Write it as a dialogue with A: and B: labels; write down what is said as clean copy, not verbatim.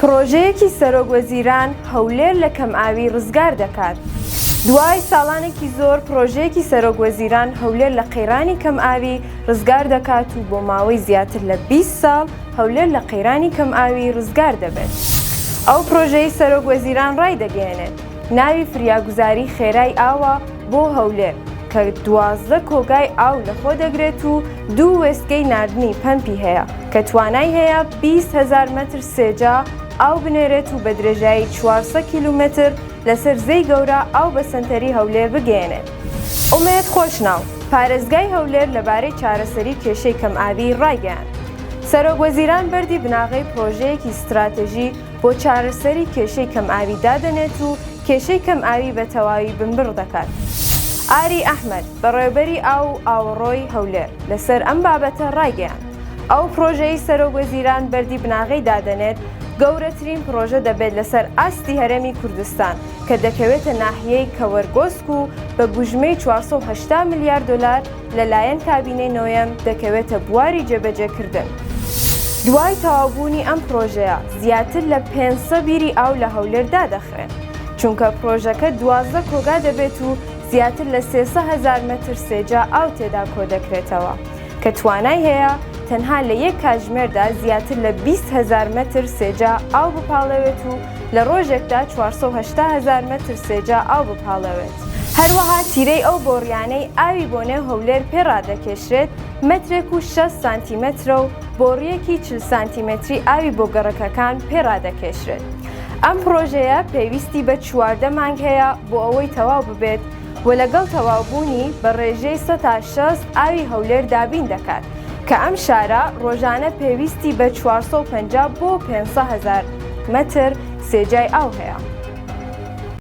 A: پرۆژەیەکی سەرۆکوەزیران هەولێر لە کەمئاوی ڕزگار دەکات. دوای ساڵانێکی زۆر پرۆژەیەکی سەرۆکوەزیران هەولێر لە قەیرانی کەمئاوی ڕزگار دەکات و بۆ ماوەی زیاتر لە 20 ساڵ هەولێر لە قەیرانی کەمئاوی ڕزگار دەبێت. ئەو پرۆژەی سەرۆکوەزیران ڕایدەگەێنێت ناوی فریاگوزاری خێرای ئاوە بۆ هەولێر کە 12 کۆگای ئاو لەخۆ دەگرێت و 2 وێستگەی ناردنی پەمپی هەیە کە توانای هەیە 20,000 مەتر سێجا ئاو بنێرێت و بە درێژایی 400 کیلومتر لەسەر زەی گەورە ئاو بە سەنتەری هەولێر بگەێنێت. ئومێد خۆشناو پارێزگای هەولێر لەبارەی چارەسەری کێشەی کەمئاوی ڕایگەیاند. سەرۆکوەزیران بەردی بناغەی پرۆژەیەکی استراتێژی بۆ چارەسەری کێشەی کەمئاوی دادەنێت و کێشەی کەمئاوی بە تەواوی بنبڕ دەکات. ئاری ئەحمەد بەڕێوەبەری ئاو و ئاوەڕۆی هەولێر لەسەر ئەم بابەتە ڕایگەیاند. ئەو پرۆژەی سەرۆکوەزیران بەردی بناغەی دادەنێت گەورەترین پرۆژە دەبێت لەسەر ئاستی هەرێمی کوردستان کە دەکەوێتە ناحیەی کەوەرگۆسک و بە بوژمەی 480 میلیارد دلار لەلایەن کابینەی نۆیەم دەکەوێتە بواری جێبەجێکردن. دوای تەواوبوونی ئەم پرۆژەیە زیاتر لە 500 بیری ئاو لە هەولێر دادەخرێن چونکە پرۆژەکە 12 کۆگا دەبێت و زیاتر لە 300,000 مەتر سێجا ئاو تێدا کۆ دەکرێتەوە کە توانای هەیە تەنها لە یەک کاتژمێردا زیاتر لە 20,000 مەتر سێجا ئاو بپاڵەوێت و لە ڕۆژێکدا 480,000 مەتر سێجا ئاو بپاڵەوێت. هەروەها تیرەی ئەو بۆڕیانەی ئاوی بۆ نێو هەولێر پێڕادەکێشرێت مەترێک و 6 سانتیمەترە و بۆڕیەکی 40 سانتیمەتری ئاوی بۆ گەڕەکەکان پێڕادەکێشرێت. ئەم پرۆژەیە پێویستی بە 14 مانگ هەیە بۆ ئەوەی تەواو ببێت و لەگەڵ تەواوبوونی بە ڕێژەی 100 تا 60 ئاوی هەولێر دابین دەکات کە ئەم شارە ڕۆژانە پێویستی بە 450 بۆ 500,000 مەتر سێجای ئاو هەیە.